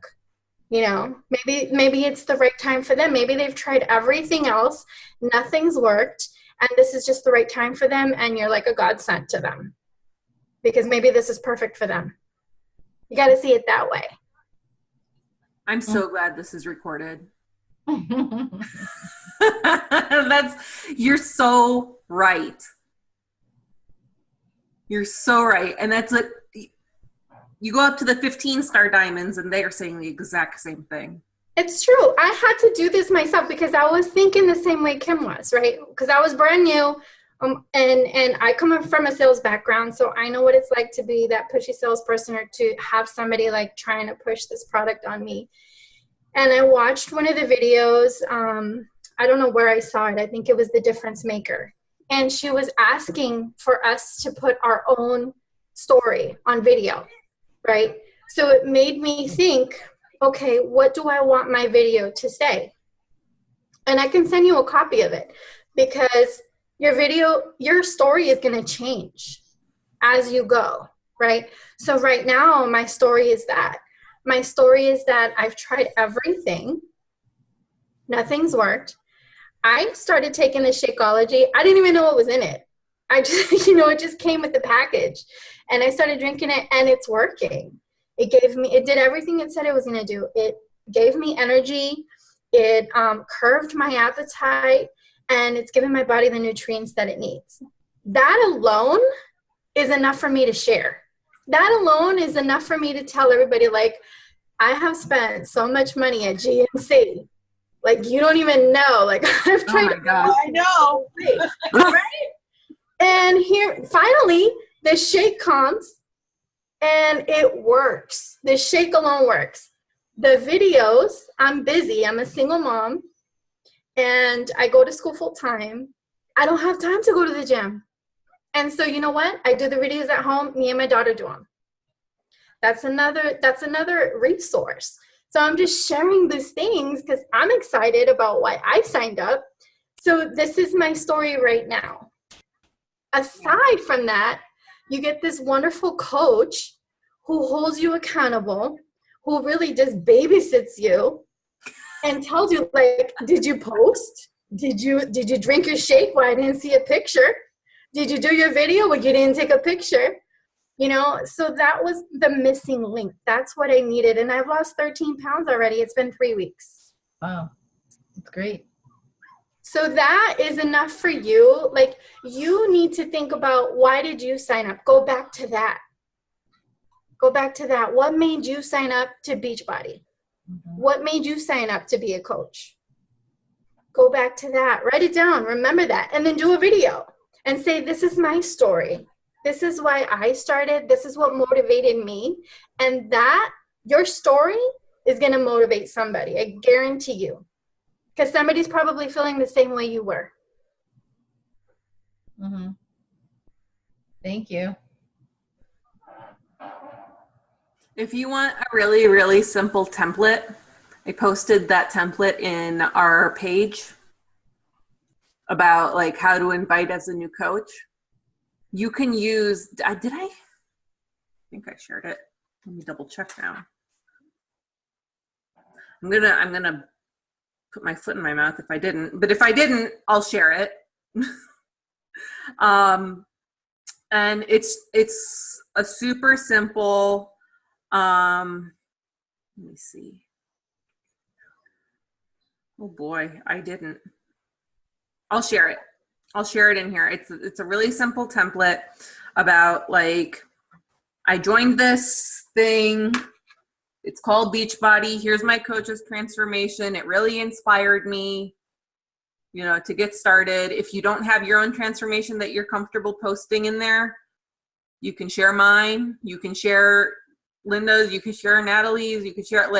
Maybe it's the right time for them. Maybe they've tried everything else. Nothing's worked. And this is just the right time for them. And you're like a godsend to them. Because maybe this is perfect for them. You got to see it that way. I'm so glad this is recorded. You're so right. You're so right. And that's like, you go up to the 15-star diamonds and they are saying the exact same thing. It's true. I had to do this myself because I was thinking the same way Kim was, right? Because I was brand new. And I come from a sales background, so I know what it's like to be that pushy salesperson or to have somebody like trying to push this product on me. And I watched one of the videos. I don't know where I saw it. I think it was The Difference Maker. And she was asking for us to put our own story on video, right? So it made me think, okay, what do I want my video to say? And I can send you a copy of it because your story is going to change as you go, right? So right now, my story is that. My story is that I've tried everything. Nothing's worked. I started taking the Shakeology. I didn't even know what was in it. I just, it just came with the package. And I started drinking it, and it's working. It did everything it said it was going to do. It gave me energy. It curbed my appetite. And it's giving my body the nutrients that it needs. That alone is enough for me to share. That alone is enough for me to tell everybody, like, I have spent so much money at GNC. Like, you don't even know. Like, I've tried. Oh my God. I know. Right? And here, finally, the shake comes, and it works. The shake alone works. The videos, I'm busy. I'm a single mom. And I go to school full time. I don't have time to go to the gym. And so you know what? I do the videos at home. Me and my daughter do them. That's another resource. So I'm just sharing these things because I'm excited about why I signed up. So this is my story right now. Aside from that, you get this wonderful coach who holds you accountable, who really just babysits you and tells you, like, did you post? Did you drink your shake where I didn't see a picture? Did you do your video where you didn't take a picture? So that was the missing link. That's what I needed. And I've lost 13 pounds already. It's been 3 weeks. Wow. That's great. So that is enough for you. Like, you need to think about, why did you sign up? Go back to that. What made you sign up to Beachbody? Mm-hmm. What made you sign up to be a coach? Go back to that. Write it down. Remember that. And then do a video and say, this is my story. This is why I started. This is what motivated me. And that, your story is going to motivate somebody. I guarantee you. Because somebody's probably feeling the same way you were. Mm-hmm. Thank you. If you want a really, really simple template, I posted that template in our page about like how to invite as a new coach. You can use, I think I shared it. Let me double check now. I'm gonna put my foot in my mouth if I didn't, but if I didn't, I'll share it. And it's a super simple, let me see. Oh boy, I didn't. I'll share it. I'll share it in here. It's a really simple template about like, I joined this thing. It's called Beachbody. Here's my coach's transformation. It really inspired me, to get started. If you don't have your own transformation that you're comfortable posting in there, you can share mine. You can share Linda's. You can share Natalie's. You can share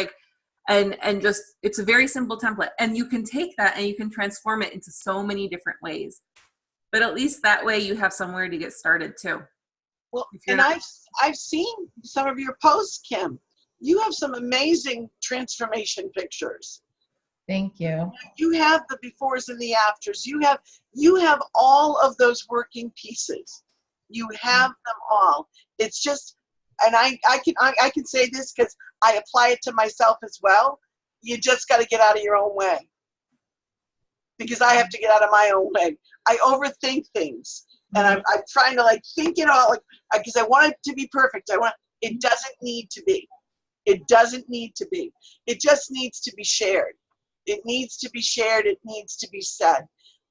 and just, it's a very simple template. And you can take that and you can transform it into so many different ways. But at least that way you have somewhere to get started too. Well, and I've seen some of your posts, Kim. You have some amazing transformation pictures. Thank you. You have the befores and the afters. You have all of those working pieces. You have them all. It's just, and I can say this because I apply it to myself as well. You just got to get out of your own way. Because I have to get out of my own way. I overthink things, and I'm trying to like think it all, like, because I want it to be perfect. It doesn't need to be. It doesn't need to be. It just needs to be shared. It needs to be shared. It needs to be said.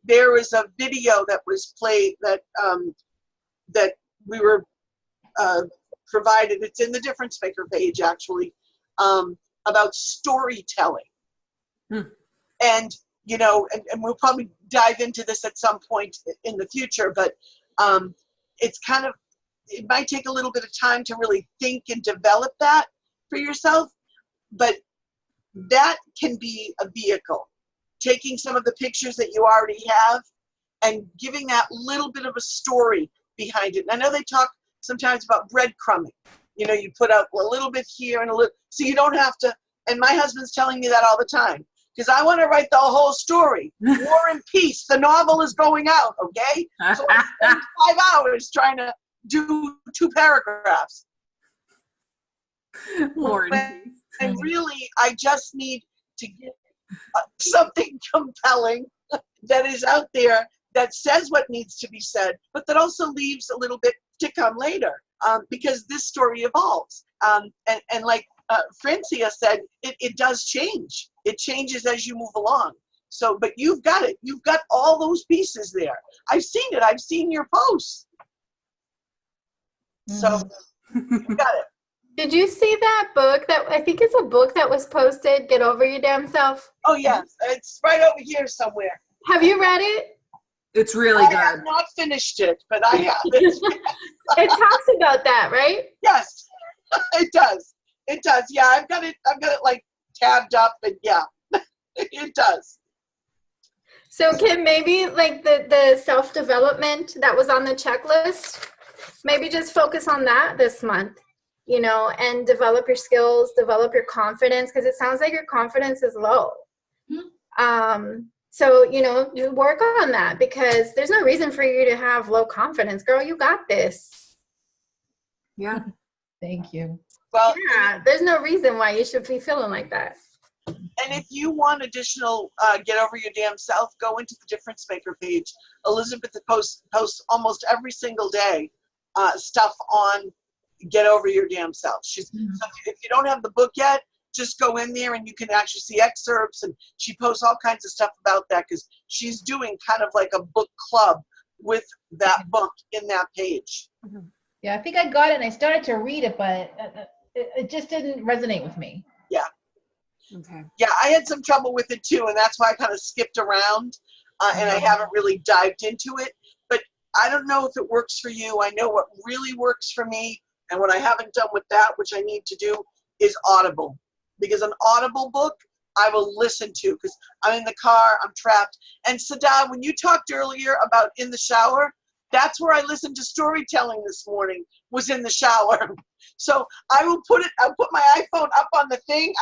There was a video that was played that we were provided. It's in the Difference Maker page actually, about storytelling. And and we'll probably dive into this at some point in the future, but it's kind of, it might take a little bit of time to really think and develop that for yourself, but that can be a vehicle. Taking some of the pictures that you already have and giving that little bit of a story behind it. And I know they talk sometimes about breadcrumbing. You put out a little bit here and a little, so you don't have to, and my husband's telling me that all the time. Because I want to write the whole story. War and Peace. The novel is going out, okay? So I spent 5 hours trying to do 2 paragraphs. War and Peace. And really, I just need to get something compelling that is out there that says what needs to be said, but that also leaves a little bit to come later, because this story evolves. And like Francia said, it does change. It changes as you move along. So, but you've got it. You've got all those pieces there. I've seen it. I've seen your posts. So, you've got it. Did you see that book that I think it's a book that was posted, Get Over Your Damn Self? Oh, yes. It's right over here somewhere. Have you read it? It's really good. I have not finished it, but I have it. It talks about that, right? Yes, it does. It does. Yeah, I've got it like tabbed up, and yeah, it does. So Kim, maybe like the self-development that was on the checklist, maybe just focus on that this month, and develop your skills, develop your confidence, because it sounds like your confidence is low. So, you work on that, because there's no reason for you to have low confidence. Girl, you got this. Yeah. Thank you. Well, Yeah, there's no reason why you should be feeling like that. and if you want additional Get Over Your Damn Self, go into the Difference Maker page. Elizabeth posts almost every single day stuff on Get Over Your Damn Self. So if you don't have the book yet, just go in there and you can actually see excerpts, and she posts all kinds of stuff about that, because she's doing kind of like a book club with that book in that page. Yeah, I think I got it and I started to read it, but it just didn't resonate with me. Yeah. Okay. Yeah, I had some trouble with it too, and that's why I kind of skipped around, and I haven't really dived into it. But I don't know if it works for you. I know what really works for me, and what I haven't done with that, which I need to do, is Audible. Because an Audible book, I will listen to, because I'm in the car, I'm trapped. And Sada, when you talked earlier about in the shower, that's where I listened to storytelling this morning, was in the shower. So I'll put my iPhone up on the thing,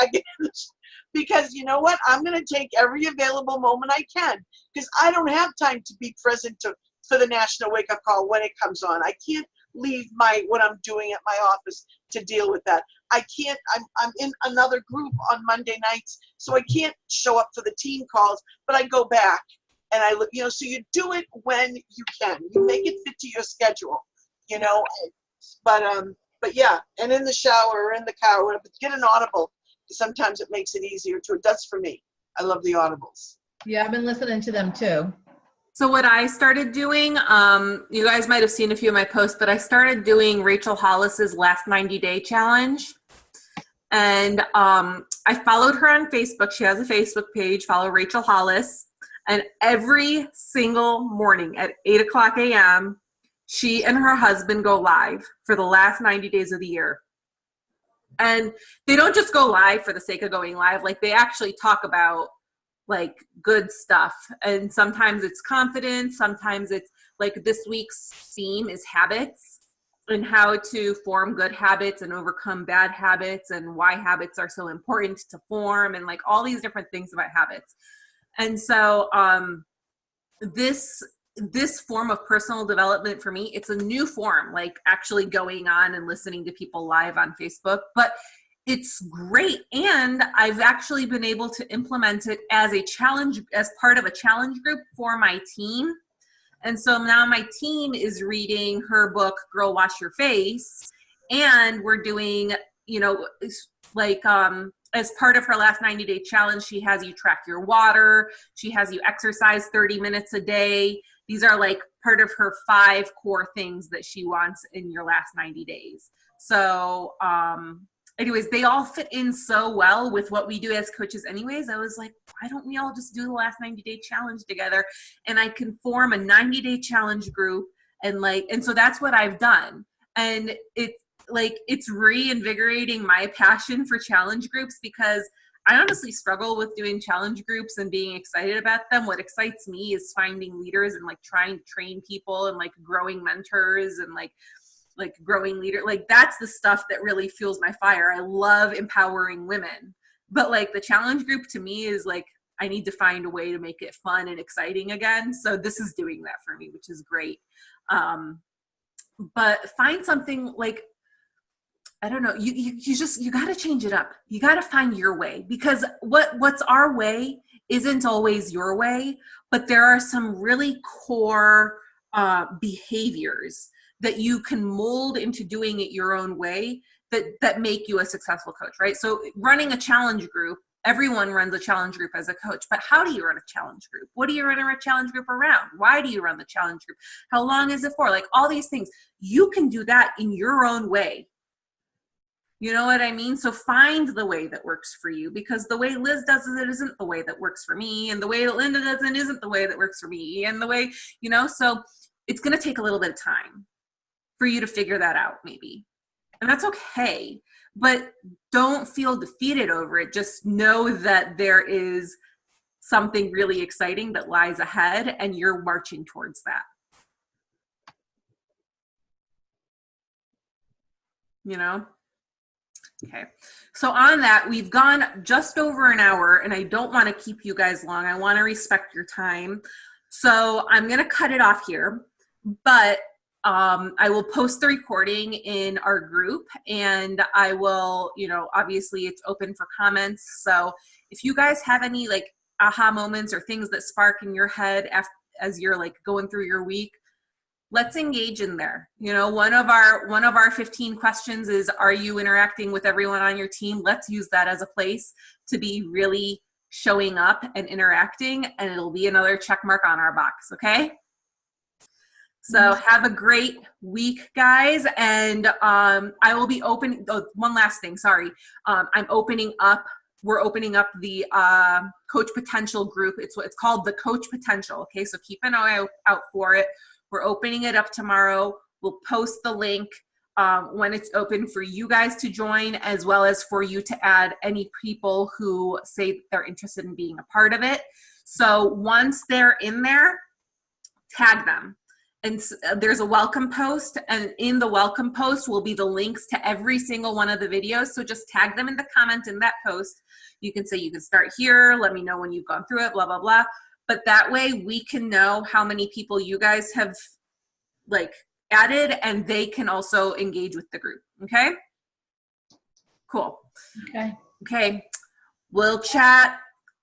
because you know what? I'm going to take every available moment I can, because I don't have time to be present for the National Wake Up Call when it comes on. I can't leave what I'm doing at my office to deal with that. I can't, I'm in another group on Monday nights, so I can't show up for the team calls, but I go back and I look, you know, so you do it when you can. You make it fit to your schedule, you know, but yeah, and in the shower or in the car, whatever, get an Audible. Sometimes it makes it easier too. It does for me. I love the Audibles. Yeah, I've been listening to them too. So what I started doing, you guys might have seen a few of my posts, but I started doing Rachel Hollis's last 90-day challenge. And I followed her on Facebook. She has a Facebook page, follow Rachel Hollis. And every single morning at 8:00 a.m., she and her husband go live for the last 90 days of the year. And they don't just go live for the sake of going live. Like, they actually talk about like good stuff. And sometimes it's confidence. Sometimes it's like this week's theme is habits and how to form good habits and overcome bad habits and why habits are so important to form and like all these different things about habits. And so this form of personal development for me, it's a new form, like actually going on and listening to people live on Facebook, but it's great. And I've actually been able to implement it as a challenge, as part of a challenge group for my team. And so now my team is reading her book, Girl Wash Your Face. And we're doing, you know, like, as part of her last 90-day challenge, she has you track your water. She has you exercise 30 minutes a day. These are like part of her 5 core things that she wants in your last 90 days. So, anyways, they all fit in so well with what we do as coaches anyways. I was like, why don't we all just do the last 90-day challenge together? And I can form a 90-day challenge group. And so that's what I've done. And it's reinvigorating my passion for challenge groups, because I honestly struggle with doing challenge groups and being excited about them. What excites me is finding leaders and like trying to train people and like growing mentors and like growing leader. Like, that's the stuff that really fuels my fire. I love empowering women, but like the challenge group to me is like, I need to find a way to make it fun and exciting again. So this is doing that for me, which is great. But find something like, I don't know, you got to change it up. You got to find your way, because what's our way isn't always your way, but there are some really core behaviors that you can mold into doing it your own way that make you a successful coach, right? So running a challenge group, everyone runs a challenge group as a coach, but how do you run a challenge group? What do you run a challenge group around? Why do you run the challenge group? How long is it for? Like, all these things. You can do that in your own way. You know what I mean? So find the way that works for you, because the way Liz does it isn't the way that works for me. And the way that Linda does it isn't the way that works for me. And the way, you know, so it's going to take a little bit of time for you to figure that out, maybe. And that's okay. But don't feel defeated over it. Just know that there is something really exciting that lies ahead, and you're marching towards that. You know? Okay, so on that, we've gone just over an hour, and I don't want to keep you guys long. I want to respect your time. So I'm going to cut it off here, but I will post the recording in our group, and I will, you know, obviously it's open for comments. So if you guys have any like aha moments or things that spark in your head as you're like going through your week, let's engage in there. You know, one of our 15 questions is, are you interacting with everyone on your team? Let's use that as a place to be really showing up and interacting, and it'll be another check mark on our box, okay? So have a great week, guys. And I will be opening, one last thing, sorry. We're opening up the Coach Potential group. It's called the Coach Potential, okay? So keep an eye out for it. We're opening it up tomorrow. We'll post the link when it's open for you guys to join, as well as for you to add any people who say they're interested in being a part of it. So once they're in there, tag them. And there's a welcome post, and in the welcome post will be the links to every single one of the videos. So just tag them in the comment in that post. You can say, you can start here, let me know when you've gone through it, blah, blah, blah. But that way we can know how many people you guys have like added, and they can also engage with the group, okay? Cool. Okay. Okay. We'll chat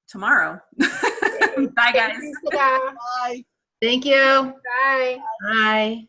tomorrow. Bye, guys. Yeah. Bye. Thank you. Bye. Bye.